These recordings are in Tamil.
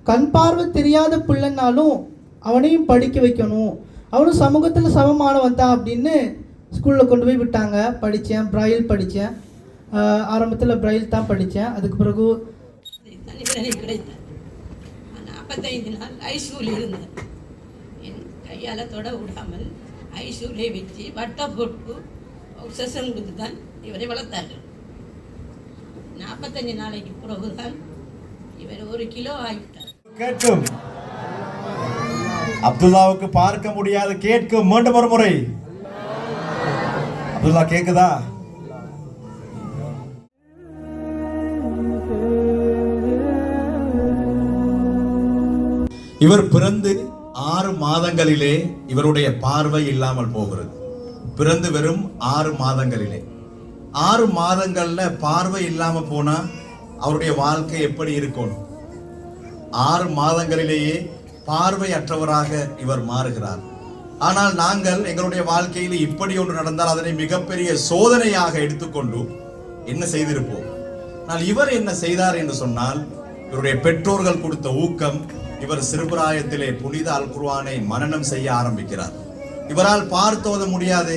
கண் பார்வை தெரியாத பிள்ளைனாலும் அவனையும் படிக்க வைக்கணும், அவனும் சமூகத்தில் சமமானவன் தான் அப்படின்னு ஸ்கூலில் கொண்டு போய் விட்டாங்க. படித்தேன், பிரைல் படித்தேன். ஆரம்பத்தில் பிரைல் தான் படித்தேன். அதுக்கு பிறகு கிடைத்தேன். 45 நாள் ஐசூல் இருந்தேன். என் கையால் தொட விடாமல் ஐசூலை வச்சு வட்டை போட்டு ஆக்சிஜன் கொடுத்து தான் இவரை வளர்த்தார்கள். 45 நாளைக்கு பிறகுதான் இவர் 1 கிலோ ஆகிவிட்டார். கேட்கும் அப்துல்லாவுக்கு பார்க்க முடியாது, கேட்கும். மீண்டும் ஒரு முறை அப்துல்லா கேக்குதா? இவர் பிறந்து 6 மாதங்களிலே இவருடைய பார்வை இல்லாமல் போகிறது. பிறந்து வெறும் 6 மாதங்களிலே, 6 மாதங்கள்ல பார்வை இல்லாம போனா அவருடைய வாழ்க்கை எப்படி இருக்கணும்? 6 மாதங்களிலேயே பார்வையற்றவராக இவர் மாறுகிறார். ஆனால் நாங்கள் எங்களுடைய வாழ்க்கையில் இப்படி ஒன்று நடந்தால் அதனை மிகப்பெரிய சோதனையாக எடுத்துக்கொண்டு என்ன செய்திருப்போம். ஆனால் இவர் என்ன செய்தார் என்று சொன்னால், இவருடைய பெற்றோர்கள் கொடுத்த ஊக்கம், இவர் சிறுபிராயத்திலே புனித அல் குர்ஆனை மனனம் செய்ய ஆரம்பிக்கிறார். இவரால் பார்த்தோத முடியாது.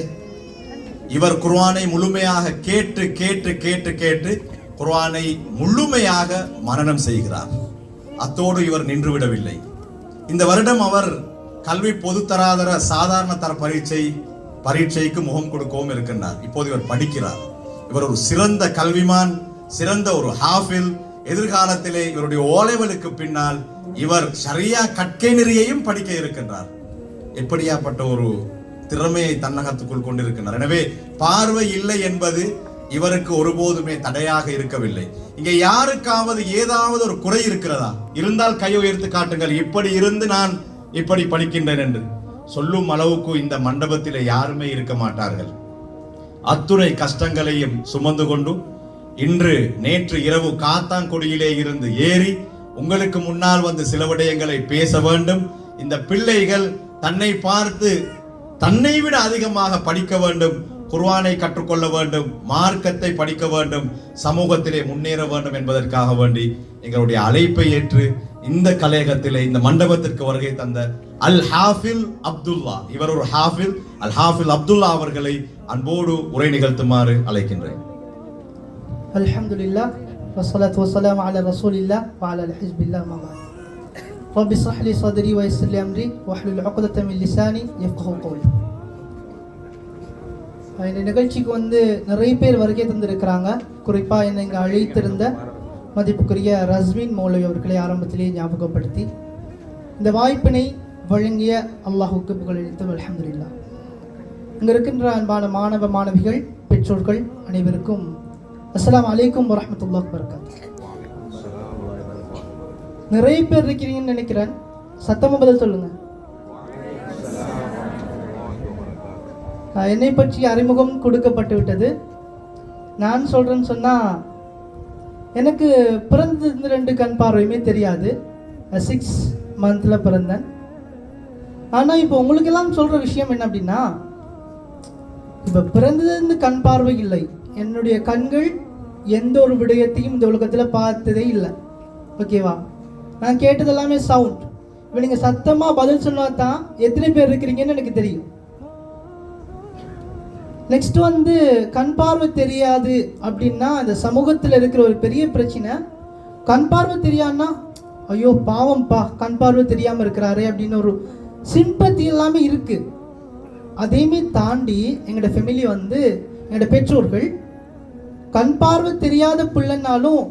இவர் குர்ஆனை முழுமையாக கேட்டு கேட்டு கேட்டு கேட்டு குர்ஆனை முழுமையாக மனனம் செய்கிறார். அத்தோடு இவர் நின்றுவிடவில்லை. இந்த வருடம் அவர் கல்வி பொதுத்தராதர சாதாரண தர பரீட்சைக்கு முகம் கொடுக்கவும் இருக்கின்றார். இப்போது இவர் படிக்கிறார். இவர் ஒரு சிறந்த கல்விமான், சிறந்த ஒரு ஹாஃபில். எதிர்காலத்திலே இவருடைய ஓலைவலுக்கு பின்னால் இவர் ஷரியா கற்கை நெறியையும் படிக்க இருக்கின்றார். எப்படியாப்பட்ட ஒரு திறமையை தன்னகத்துக்குள் கொண்டிருக்கின்றார். எனவே பார்வை இல்லை என்பது இவருக்கு ஒருபோதுமே தடையாக இருக்கவில்லை. இங்கே யாருக்காவது ஏதாவது ஒரு குறை இருக்கிறதா? இருந்தால் கை உயர்த்து காட்டுங்கள். இப்படி இருந்து நான் இப்படி படிக்கின்றேன் என்று சொல்லும் அளவுக்கு இந்த மண்டபத்திலே யாருமே இருக்க மாட்டார்கள். அத்துணை கஷ்டங்களையும் சுமந்து கொண்டு இன்று நேற்று இரவு காத்தாங்குடியிலே இருந்து ஏறி உங்களுக்கு முன்னால் வந்து சில விடயங்களை பேச வேண்டும். இந்த பிள்ளைகள் தன்னை பார்த்து தன்னை விட அதிகமாக படிக்க வேண்டும், குர்ஆனை கற்றுக்கொள்ள வேண்டும், மார்க்கத்தை படிக்க வேண்டும், சமூகத்திலே முன்னேற வேண்டும் என்பதற்காக வேண்டி எங்களுடைய அழைப்பை ஏற்று இந்த கலையகத்திலே இந்த மண்டபத்திற்கு வருகை தந்த அல் ஹாஃபில் அப்துல்லா, இவர் ஒரு ஹாஃபில், அல் ஹாஃபில் அப்துல்லா அவர்களை அன்போடு உரை நிகழ்த்துமாறு அழைக்கின்றேன். அல்ஹம்துலில்லாஹ் வஸ்ஸலாத்து வஸ்ஸலாமு அலா ரசூலில்லாஹ் வ அலா ஹிஸ்பில்லாஹ் மா பஅத். ரப்பி ஷ்ரஹ் லி ஸத்ரி வ யஸ்ஸிர் லி அம்ரி வஹ்லுல் உக்தத மின் லிசானி யஃப்கஹு கௌலி. இந்த நிகழ்ச்சிக்கு வந்து நிறைய பேர் வருகை தந்திருக்கிறாங்க. குறிப்பாக என்னை இங்கே அழைத்திருந்த மதிப்புக்குரிய ரஸ்மின் மௌலவி அவர்களை ஆரம்பத்திலேயே ஞாபகப்படுத்தி இந்த வாய்ப்பினை வழங்கிய அல்லாஹுக்கு புகழளித்து அல்ஹம்துலில்லாஹ். இங்கே இருக்கின்ற அன்பான மாணவ மாணவிகள், பெற்றோர்கள் அனைவருக்கும் அஸ்ஸலாமு அலைக்கும் வரஹ்மத்துல்லாஹி வபரகாத்துஹு. நிறைய பேர் இருக்கிறீங்கன்னு நினைக்கிறேன். சத்தமா பதில் சொல்லுங்க. என்னை பற்றி அறிமுகம் கொடுக்கப்பட்டு விட்டது. நான் சொல்கிறேன்னு சொன்னால், எனக்கு பிறந்தது 2 கண் பார்வையுமே தெரியாது. 6 மந்தில் பிறந்தேன். ஆனால் இப்போ உங்களுக்கெல்லாம் சொல்கிற விஷயம் என்ன அப்படின்னா, இப்போ பிறந்தது கண் பார்வை இல்லை. என்னுடைய கண்கள் எந்த ஒரு விடயத்தையும் இந்த உலகத்தில் பார்த்ததே இல்லை. ஓகேவா? நான் கேட்டது எல்லாமே சவுண்ட். இப்போ நீங்கள் சத்தமாக பதில் சொன்னால் தான் எத்தனை பேர் இருக்கிறீங்கன்னு எனக்கு தெரியும். நெக்ஸ்ட் வந்து கண் பார்வை தெரியாது அப்படின்னா அந்த சமூகத்தில் இருக்கிற ஒரு பெரிய பிரச்சனை, கண் பார்வை தெரியாதுன்னா ஐயோ பாவம்ப்பா கண் பார்வை தெரியாமல் இருக்கிறாரு அப்படின்னு ஒரு சிம்பத்தி எல்லாமே இருக்குது. அதையுமே தாண்டி எங்களோட ஃபேமிலி வந்து எங்களோட பெற்றோர்கள் கண் பார்வை தெரியாத பிள்ளைனாலும்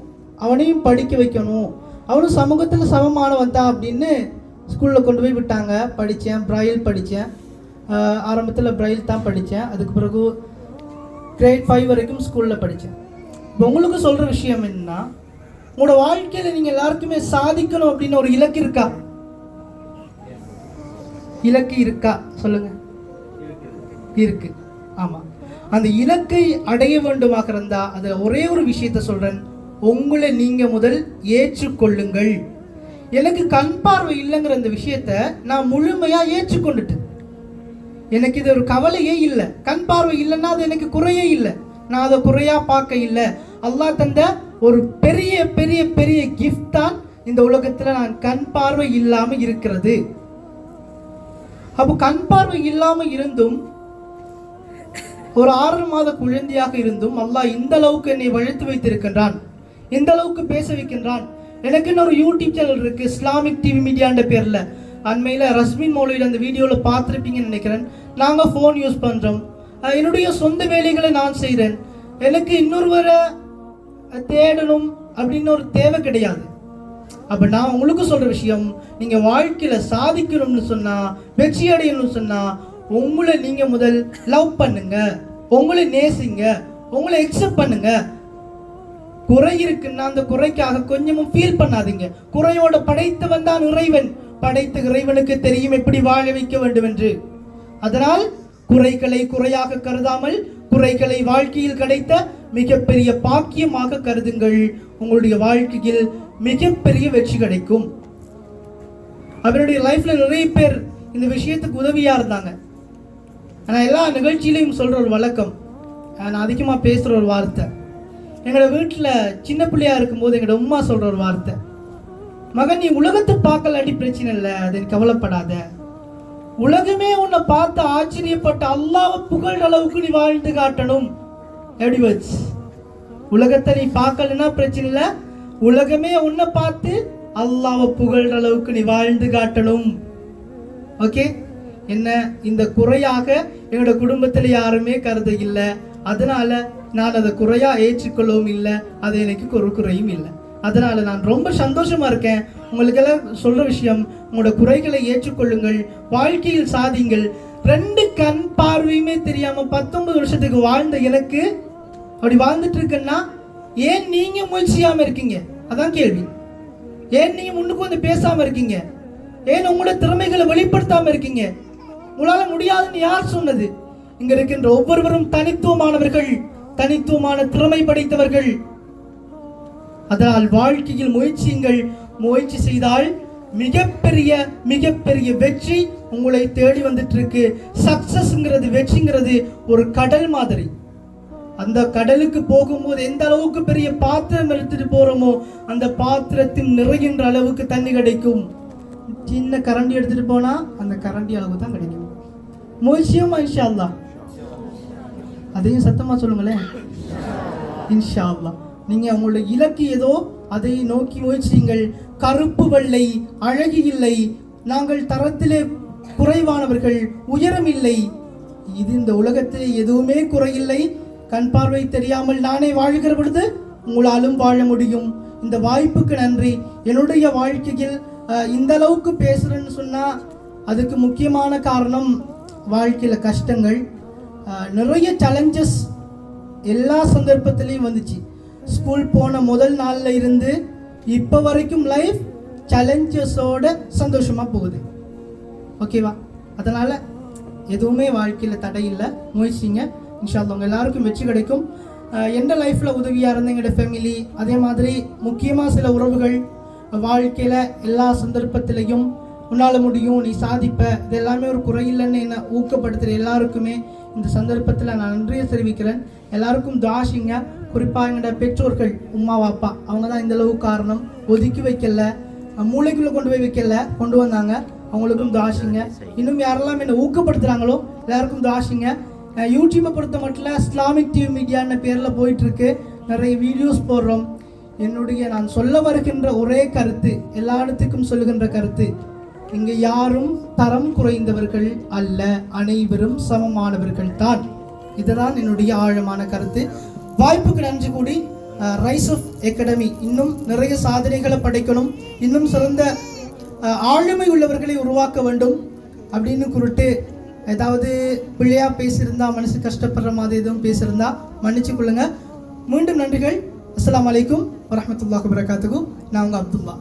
அவனையும் படிக்க வைக்கணும், அவனும் சமூகத்தில் சமமானவன் தான் அப்படின்னு ஸ்கூலில் கொண்டு போய் விட்டாங்க. படித்தேன், பிரைல் படித்தேன். ஆரம்பத்தில் பிரைல் தான் படித்தேன். அதுக்கு பிறகு கிரேட் 5 வரைக்கும் ஸ்கூலில் படித்தேன். இப்போ உங்களுக்கு சொல்கிற விஷயம் என்னன்னா, உங்களோட வாழ்க்கையில் நீங்கள் எல்லாருக்குமே சாதிக்கணும் அப்படின்னு ஒரு இலக்கு இருக்கா? இலக்கு இருக்கா சொல்லுங்க. இருக்கு. ஆமாம். அந்த இலக்கை அடைய வேண்டுமாக இருந்தால் அதில் ஒரே ஒரு விஷயத்த சொல்கிறேன், உங்களை நீங்கள் முதல் ஏற்றுக்கொள்ளுங்கள். எனக்கு கண் பார்வை இல்லைங்கிற அந்த விஷயத்த நான் முழுமையாக ஏற்றுக்கொண்டுட்டேன். எனக்கு இது ஒரு கவலையே இல்லை. கண் பார்வை இல்லைன்னா அது எனக்கு குறையே இல்லை. நான் அதை குறையாக பார்க்க இல்லை. அல்லாஹ் தந்த ஒரு பெரிய பெரிய பெரிய கிஃப்ட் தான் இந்த உலகத்துல நான் கண் பார்வை இல்லாம இருக்கிறது. அப்போ கண் பார்வை இல்லாம இருந்தும் ஒரு 6 மாத குழந்தையாக இருந்தும் அல்லாஹ் இந்த அளவுக்கு என்னை வளர்த்து வைத்திருக்கின்றான், இந்த அளவுக்கு பேச வைக்கின்றான். எனக்கு இன்னொரு யூடியூப் சேனல் இருக்கு, இஸ்லாமிக் டிவி மீடியான்ற பேர்ல. அண்மையில் ரஸ்மின் மௌலவியில் அந்த வீடியோவில் பார்த்துருப்பீங்கன்னு நினைக்கிறேன். நாங்கள் ஃபோன் யூஸ் பண்ணுறோம், என்னுடைய சொந்த வேலைகளை நான் செய்கிறேன். எனக்கு இன்னொருவரை தேடணும் அப்படின்னு ஒரு தேவை கிடையாது. அப்போ நான் உங்களுக்கு சொல்கிற விஷயம், நீங்கள் வாழ்க்கையில் சாதிக்கணும்னு சொன்னால், வெற்றி அடையணும்னு சொன்னால், உங்களை நீங்கள் முதல் லவ் பண்ணுங்க, உங்களை நேசிங்க, உங்களை எக்ஸெப்ட் பண்ணுங்க. குறை இருக்குன்னா அந்த குறைக்காக கொஞ்சமும் ஃபீல் பண்ணாதீங்க. குறையோட படைத்தவன் தான் இறைவன். படைத்த இறைவனுக்கு தெரியும் எப்படி வாழ வைக்க வேண்டும் என்று. அதனால் குறைகளை குறையாக கருதாமல் குறைகளை வாழ்க்கையில் கிடைத்த மிகப்பெரிய பாக்கியமாக கருதுங்கள். உங்களுடைய வாழ்க்கையில் மிகப்பெரிய வெற்றி கிடைக்கும். அவருடைய லைஃப்ல நிறைய பேர் இந்த விஷயத்துக்கு உதவியா இருந்தாங்க. ஆனால் எல்லா நிகழ்ச்சியிலையும் சொல்ற ஒரு வழக்கம், நான் அதிகமாக பேசுகிற ஒரு வார்த்தை, எங்களோட வீட்டில் சின்ன பிள்ளையா இருக்கும்போது எங்களோட அம்மா சொல்ற ஒரு வார்த்தை, மகன் நீ உலகத்தை பார்க்கலாட்டி பிரச்சனை இல்லை, அதை கவலைப்படாத. உலகமே உன்னை பார்த்து ஆச்சரியப்பட்ட அல்லாஹ்வை புகழ்ற அளவுக்கு நீ வாழ்ந்து காட்டணும். எப்படி வச்சு உலகத்தை நீ பார்க்கலன்னா பிரச்சனை இல்லை, உலகமே உன்னை பார்த்து அல்லாஹ்வை புகழ்ற அளவுக்கு நீ வாழ்ந்து காட்டணும். ஓகே, என்ன இந்த குறையாக என்னோட குடும்பத்தில் யாருமே கருத இல்லை, அதனால நான் அதை குறையா ஏற்றுக்கொள்ளவும் இல்லை, அது எனக்கு ஒரு குறையும் இல்லை. அதனால நான் ரொம்ப சந்தோஷமா இருக்கேன். உங்களுக்கெல்லாம் சொல்ற விஷயம், உங்களோட குறைகளை ஏற்றுக்கொள்ளுங்கள், வாழ்க்கையில் சாதிங்கள். 2 கண் பார்வையுமே தெரியாம 19 வருஷத்துக்கு வாழ்ந்த எனக்கு அப்படி வாழ்ந்துட்டு இருக்குன்னா ஏன் நீங்க முயற்சியாம இருக்கீங்க? அதான் கேள்வி. ஏன் நீங்க முன்னுக்கு வந்து பேசாம இருக்கீங்க? ஏன் உங்களோட திறமைகளை வெளிப்படுத்தாம இருக்கீங்க? உங்களால முடியாதுன்னு யார் சொன்னது? இங்க இருக்கின்ற ஒவ்வொருவரும் தனித்துவமானவர்கள், தனித்துவமான திறமை படைத்தவர்கள். அதனால் வாழ்க்கையில் முயற்சியுங்கள். முயற்சி செய்தால் மிகப்பெரிய மிகப்பெரிய வெற்றி உங்களை தேடி வந்துட்டு இருக்கு. சக்சஸ்ங்கிறது, வெற்றிங்கிறது ஒரு கடல் மாதிரி. அந்த கடலுக்கு போகும்போது எந்த அளவுக்கு பெரிய பாத்திரம் எடுத்துட்டு போறோமோ அந்த பாத்திரத்தில் நிறைகின்ற அளவுக்கு தண்ணி கிடைக்கும். சின்ன கரண்டி எடுத்துட்டு போனா அந்த கரண்டி அளவு தான் கிடைக்கும். முயற்சியும் இன்ஷா அல்லாஹ். அதையும் சத்தமா சொல்லுங்களேன், இன்ஷா அல்லாஹ். நீங்க உங்களுடைய இலக்கு ஏதோ அதை நோக்கி முயற்சியுங்கள். கருப்பு வெள்ளை அழகு இல்லை, நாங்கள் தரத்திலே குறைவானவர்கள், உயரம் இல்லை, இது இந்த உலகத்திலே எதுவுமே குறையில்லை. கண் பார்வை தெரியாமல் நானே வாழ்கிற பொழுது உங்களாலும் வாழ முடியும். இந்த வாய்ப்புக்கு நன்றி. என்னுடைய வாழ்க்கையில் இந்த அளவுக்கு பேசுறேன்னு சொன்னா அதுக்கு முக்கியமான காரணம் வாழ்க்கையில கஷ்டங்கள், நிறைய சேலஞ்சஸ் எல்லா சந்தர்ப்பத்திலையும் வந்துச்சு. ஸ்கூல் போன முதல் நாள்ல இருந்து இப்போ வரைக்கும் லைஃப் சேலஞ்சஸோட சந்தோஷமா போகுது. ஓகேவா? அதனால எதுவுமே வாழ்க்கையில் தடை இல்லை, முயற்சிங்க. இன்ஷா அல்லாஹ் உங்கள் எல்லாருக்கும் வெற்றி கிடைக்கும். எந்த லைஃப்பில் உதவியாக இருந்த எங்களோட ஃபேமிலி, அதே மாதிரி முக்கியமாக சில உறவுகள், வாழ்க்கையில் எல்லா சந்தர்ப்பத்திலையும் உன்னால் முடியும், நீ சாதிப்ப, இது எல்லாமே ஒரு குறையில்லைன்னு என்னை ஊக்கப்படுத்துகிற எல்லாருக்குமே இந்த சந்தர்ப்பத்தில் நான் நன்றியை தெரிவிக்கிறேன். எல்லாருக்கும் துஆசிங்க. குறிப்பாக எங்களோட பெற்றோர்கள், உம்மா வாப்பா, அவங்க தான் இந்த அளவு காரணம். ஒதுக்கி வைக்கல, மூளைக்குள்ளே கொண்டு போய் வைக்கல, கொண்டு வந்தாங்க. அவங்களுக்கும் துஆசிங்க. இன்னும் யாரெல்லாம் என்னை ஊக்கப்படுத்துகிறாங்களோ எல்லாருக்கும் துஆசிங்க. யூடியூப்பை பொறுத்த மட்டும் இஸ்லாமிக் டிவி மீடியான்னு பேரில் போயிட்டுருக்கு, நிறைய வீடியோஸ் போடுறோம். என்னுடைய நான் சொல்ல வருகின்ற ஒரே கருத்து, எல்லா இடத்துக்கும் சொல்லுகின்ற கருத்து, இங்கே யாரும் தரம் குறைந்தவர்கள் அல்ல, அனைவரும் சமமானவர்கள் தான். இதுதான் என்னுடைய ஆழமான கருத்து. வாய்ப்புக்கு நன்றி கூடி ரைஸ் ஆஃப் அகாடமி இன்னும் நிறைய சாதனைகளை படைக்கணும், இன்னும் சிறந்த ஆளுமை உள்ளவர்களை உருவாக்க வேண்டும் அப்படின்னு குறிட்டு ஏதாவது பிள்ளையா பேசியிருந்தா, மனசு கஷ்டப்படுற மாதிரி எதுவும் பேசியிருந்தா மன்னிச்சு கொள்ளுங்க. மீண்டும் நன்றிகள். அஸ்ஸலாமு அலைக்கும் வரஹ்மத்துல்லாஹி வபரகாத்துஹு. நான் உங்க அப்துல்லா.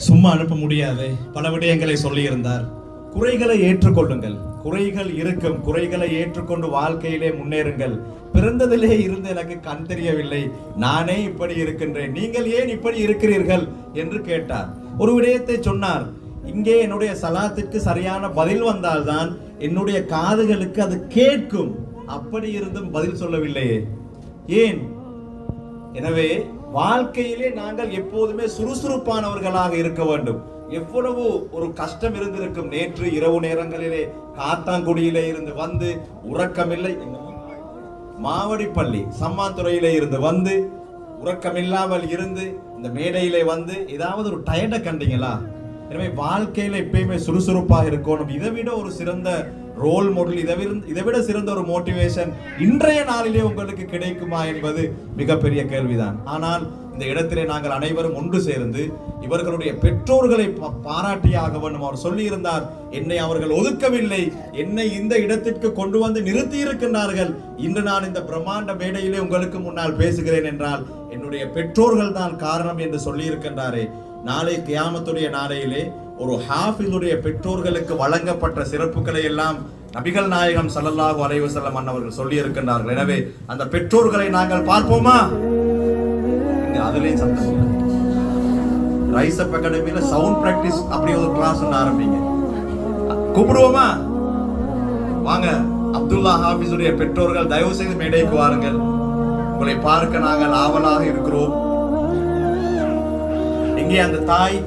சும்மா அனுப்ப முடியாது. பல விடயங்களை சொல்லியிருந்தார். குறைகளை ஏற்றுக்கொள்ளுங்கள். குறைகள் இருக்கும், குறைகளை ஏற்றுக்கொண்டு வாழ்க்கையிலே முன்னேறுங்கள். பிறந்ததிலே இருந்து எனக்கு கண் தெரியவில்லை, நானே இப்படி இருக்கின்றேன், நீங்கள் ஏன் இப்படி இருக்கிறீர்கள் என்று கேட்டார். ஒரு விடயத்தை சொன்னார், இங்கே என்னுடைய சலாத்திற்கு சரியான பதில் வந்தால்தான் என்னுடைய காதுகளுக்கு அது கேட்கும். அப்படி இருந்தும் பதில் சொல்லவில்லையே, ஏன்? எனவே வாழ்க்கையிலே நாங்கள் எப்போதுமே சுறுசுறுப்பானவர்களாக இருக்க வேண்டும். எவ்வளவு ஒரு கஷ்டம் இருந்திருக்கும். நேற்று இரவு நேரங்களிலே காத்தாங்குடியிலே இருந்து வந்து உறக்கமில்லை, மாவடிப்பள்ளி சம்மாந்துறையிலே இருந்து வந்து உறக்கமில்லாமல் இருந்து இந்த மேடையிலே வந்து ஏதாவது ஒரு டயர்டை கண்டீங்களா? எனவே வாழ்க்கையில எப்பயுமே சுறுசுறுப்பாக இருக்கணும். இதை விட ஒரு சிறந்த ரோல் மாடல், இதை விட சிறந்த ஒரு மோட்டிவேஷன் இன்றைய நாளிலே உங்களுக்கு கிடைக்குமா என்பது மிகப்பெரிய கேள்விதான். ஆனால் இந்த இடத்திலே நாங்கள் அனைவரும் ஒன்று சேர்ந்து இவர்களுடைய பெற்றோர்களை பாராட்டியாக வேண்டும். அவர் சொல்லி இருந்தார், என்னை அவர்கள் ஒதுக்கவில்லை, என்னை இந்த இடத்திற்கு கொண்டு வந்து நிறுத்தி இருக்கின்றார்கள். இன்று நான் இந்த பிரம்மாண்ட மேடையிலே உங்களுக்கு முன்னால் பேசுகிறேன் என்றால் என்னுடைய பெற்றோர்கள் தான் காரணம் என்று சொல்லி இருக்கின்றாரே. நாளை கியாமத்துடைய நாளையிலே ஒரு ஹாஃபிஸுடைய பெற்றோர்களுக்கு வழங்கப்பட்ட சிறப்புகளை எல்லாம் நபிகள் நாயகம் ஸல்லல்லாஹு அலைஹி வஸல்லம் அன்னவர்கள் சொல்லி இருக்கின்றார்கள். எனவே அந்த பெற்றோர்களை நாங்கள் பார்ப்போமா? அதுலயும் சத்தம் இல்லை. ரைஸ் அப் அகாடமியில சவுண்ட் பிராக்டிஸ் அப்படி ஒரு கிளாஸ் ஆரம்பிங்க. கூப்பிடுவோமா? வாங்க. அப்துல்லா ஹாஃபிஸுடைய பெற்றோர்கள் தயவு செய்து மேடைக்கு வாருங்கள். உங்களை பார்க்க நாங்கள் ஆவலாக இருக்கிறோம். இங்கே அந்த தாய்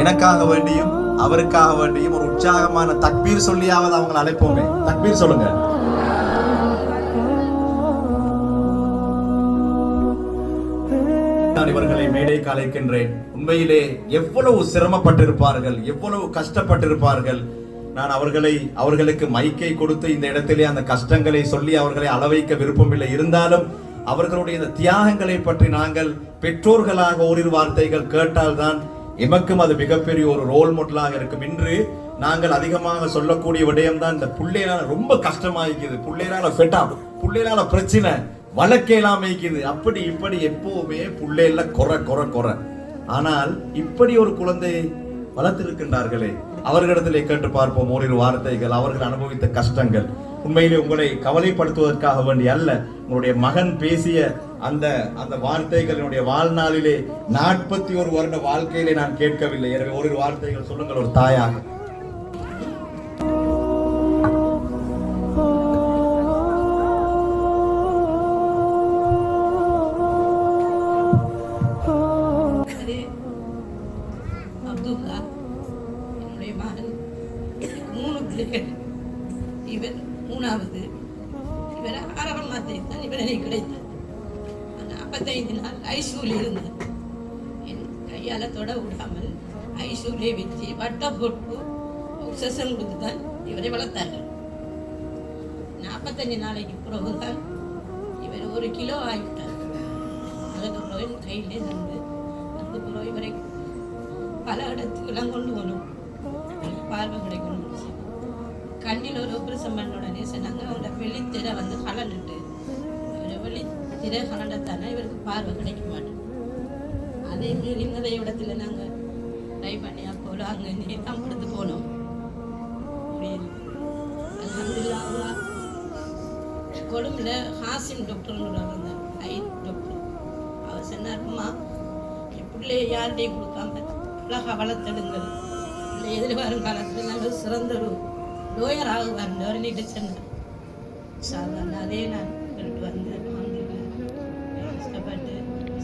எனக்காக வேண்டியும் அவருக்காக வேண்டியும் ஒரு உற்சாகமான தக்பீர் சொல்லியாவது அவங்களை அழைப்போமே. தக்பீர் சொல்லுங்க. நான் இவர்களை மேடைக்கு அழைக்கின்றேன். உண்மையிலே எவ்வளவு சிரமப்பட்டிருப்பார்கள், எவ்வளவு கஷ்டப்பட்டிருப்பார்கள். நான் அவர்களுக்கு மைக்கை கொடுத்து இந்த இடத்திலே அந்த கஷ்டங்களை சொல்லி அவர்களை அளவைக்க விருப்பமில்லை. இருந்தாலும் அவர்களுடைய இந்த தியாகங்களை பற்றி நாங்கள் பெற்றோர்களாக ஓரிரு வார்த்தைகள் கேட்டால்தான் எமக்கும் அது மிகப்பெரிய ஒரு ரோல் மாடலாக இருக்கும். இன்று நாங்கள் அதிகமாக சொல்லக்கூடிய விடயம்தான் இந்த பிள்ளைகளால ரொம்ப கஷ்டமாயிக்குது, பிள்ளைகளால ஃபெட்டா, பிள்ளைகளால பிரச்சனை, வழக்கெல்லாம் வைக்குது, அப்படி இப்படி எப்பவுமே பிள்ளைல குறை. ஆனால் இப்படி ஒரு குழந்தையை வளர்த்திருக்கின்றார்களே, அவர்களிடத்திலே கேட்டு பார்ப்போம் ஓரிரு வார்த்தைகள், அவர்கள் அனுபவித்த கஷ்டங்கள். உண்மையிலே உங்களை கவலைப்படுத்துவதற்காக வேண்டிய அல்ல. உங்களுடைய மகன் பேசிய அந்த வார்த்தைகள் என்னுடைய வாழ்நாளிலே 41 வருட வாழ்க்கையிலே நான் கேட்கவில்லை. எனவே ஓரிரு வார்த்தைகள் சொல்லுங்கள் ஒரு தாயாக. அப்துல்லா என்னுடைய மகன், 3 பிள்ளைகள். இவர் 3வது. இவர் 6ஆம் மாதத்தில் தான் இவர் எனக்கு கிடைத்தார். 45 நாள் ஐசூலில் இருந்தார். என் கையால் தொட விடாமல் ஐசூலே வச்சு வட்ட போட்டு ஆக்சிஜன் கொடுத்து தான் இவரை வளர்த்தார்கள். 45 நாளைக்கு பிறகுதான் இவர் 1 கிலோ ஆகிவிட்டார். அதுக்கு பிறகு என் கையிலே இருந்து அதுக்கு பிறகு இவரை பல இடத்துக்கெல்லாம் கொண்டு போகணும். பார்வை கிடைக்கணும். கண்ணில் ஒரு ஆபரேஷன் பண்ண உடனே சொன்னாங்க, அவங்கள வெளித்திரை வந்து கலந்துட்டு, வெளித்திரை கலண்டத்தானே இவருக்கு பார்வை கிடைக்க மாட்டேன். அதே மாரி நிறைய இடத்துல நாங்கள் ட்ரை பண்ணி அப்போல அங்கே தான் கொடுத்து போனோம். கொழும்புல ஹாசிம் டாக்டர்னு இருந்தார், ஐ டாக்டர். அவர் சொன்னார்மா, பிள்ளைய யார்கிட்டையும் கொடுக்காம அழகாக வளர்த்தெடுங்கள், இல்லை எதிர்வரும் காலத்தில் நாங்கள் சிறந்த ஒரு லோயர் ஆகுவார் அவர்கிட்ட சொன்னார். சாதாரண அதே நான் வந்து கஷ்டப்பட்டு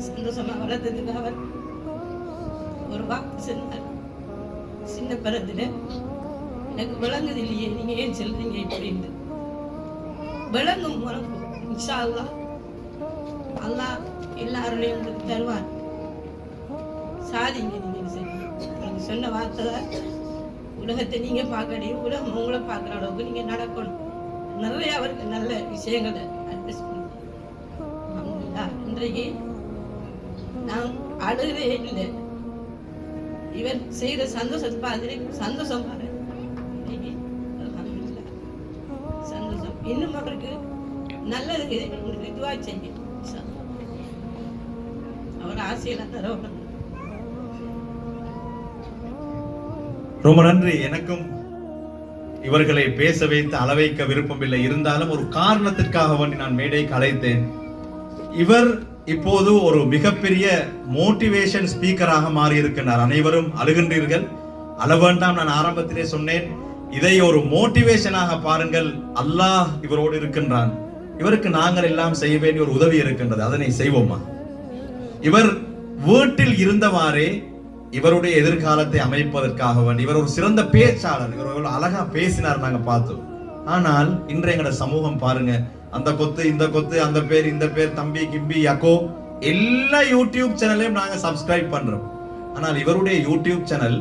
சந்தோஷமாக வளர்த்ததுக்கு அவர் ஒரு வாக்கு சொன்னார். சின்ன பருவத்தில் எனக்கு விளங்குது இல்லையே, நீங்க ஏன் சொல்றீங்க இப்படின்னு. விளங்கும் உனக்கு இன்ஷா அல்லாஹ், அல்லாஹ் எல்லாருடையும் உங்களுக்கு தருவான். சாதிங்க நீங்க சொன்ன வார்த்தை தான் உலகத்தை நீங்க பார்க்கணும், உலகம் உங்களை பார்க்குற அளவுக்கு நீங்க நடக்கணும். நிறைய அவருக்கு நல்ல விஷயங்களை அட்வைஸ் பண்ணுங்க. இன்றைக்கு நான் அழுகிறே இல்லை. இவர் செய்யற சந்தோஷத்தை பார்த்து சந்தோஷம் பாரு, சந்தோஷம். இன்னும் அவருக்கு நல்லது உங்களுக்கு இதுவா செய்ய அவர் ஆசையெல்லாம் தர. ரொம்ப நன்றி. எனக்கும் இவர்களை பேச வைத்து அளவைக்க விருப்பம் இல்லை. இருந்தாலும் ஒரு காரணத்திற்காக வேண்டி நான் மேடைக்கு அழைத்தேன். இவர் இப்போது ஒரு மிகப்பெரிய மோட்டிவேஷன் ஸ்பீக்கராக மாறி இருக்கின்றார். அனைவரும் அழுகின்றீர்கள், அழ வேண்டாம். நான் ஆரம்பத்திலே சொன்னேன், இதை ஒரு மோட்டிவேஷனாக பாருங்கள். அல்லாஹ் இவரோடு இருக்கின்றான், இவருக்கு நாங்கள் எல்லாம் செய்ய வேண்டிய ஒரு உதவி இருக்கின்றது, அதனை செய்வோமா? இவர் வீட்டில் இருந்தவாறே இவருடைய எதிர்காலத்தை அமைப்பதற்காக வேண்டி இவர் ஒரு சிறந்த பேச்சாளர், இவர் அழகா பேசினார், நாங்க பார்த்தோம். ஆனால் இன்றைய எங்கட சமூகம் பாருங்க, அந்த கொத்து இந்த கொத்து, அந்த பேர் இந்த பேர், தம்பி கிம்பி யக்கோ, எல்லா யூடியூப் சேனலையும் நாங்க சப்ஸ்கிரைப் பண்றோம். ஆனால் இவருடைய யூடியூப் சேனல்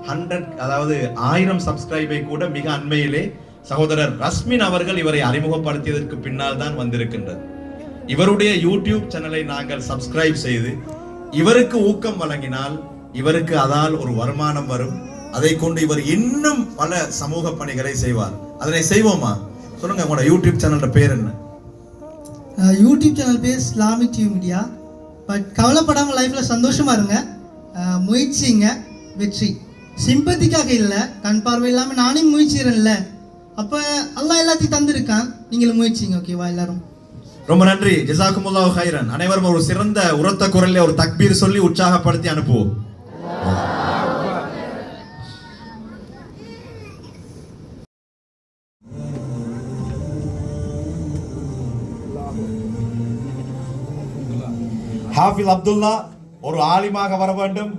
100, அதாவது 1000 சப்ஸ்கிரைபை கூட மிக அண்மையிலே சகோதரர் ரஸ்மின் அவர்கள் இவரை அறிமுகப்படுத்தியதற்கு பின்னால் தான் வந்திருக்கின்றது. இவருடைய யூடியூப் சேனலை நாங்கள் சப்ஸ்கிரைப் செய்து இவருக்கு ஊக்கம் வழங்கினால் இவருக்கு அதால் ஒரு வருமானம் வரும். அதை கொண்டு இவர் இன்னும் பல சமூக பணிகளை செய்வார். அதனை செய்வோமா? சொல்லுங்க, உங்களோட யூடியூப் சேனலோட பேர் என்ன? யூடியூப் சேனல் பேர் இஸ்லாமிக் டிவி மீடியா. பட் கவலைப்படாமல் லைஃப்பில் சந்தோஷமாக இருங்க, முயற்சிங்க, வெற்றி. சிம்பத்திக்காக இல்லை, கண் பார்வை இல்லாமல் நானே முயற்சிக்கிறேன்ல, அப்போ அல்லாஹ் எல்லாத்தையும் தந்திருக்கான், நீங்களும் முயற்சிங்க. ஓகேவா? எல்லாரும் ரொம்ப நன்றி. ஜஸாக்குமுல்லாஹு கைரன். அனைவரும் ஒரு சிறந்த உரத்த குரலில் ஒரு தக்பீர் சொல்லி உற்சாகப்படுத்தி அனுப்புவோம். ஹாஃபிஸ் அப்துல்லா ஒரு ஆலிமாக வர வேண்டும்.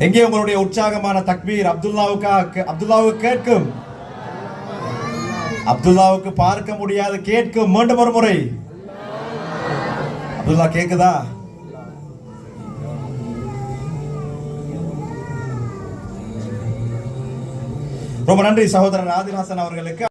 எங்கே உங்களுடைய உற்சாகமான தக்பீர்? அப்துல்லாவுக்கு கேட்கும், அப்துல்லாவுக்கு பார்க்க முடியாது, கேட்கும். மீண்டும் ஒரு முறை. அப்துல்லா கேக்குதா? ரொம்ப நன்றி சகோதரர் ஆதில் ஹசன் அவர்களுக்கு.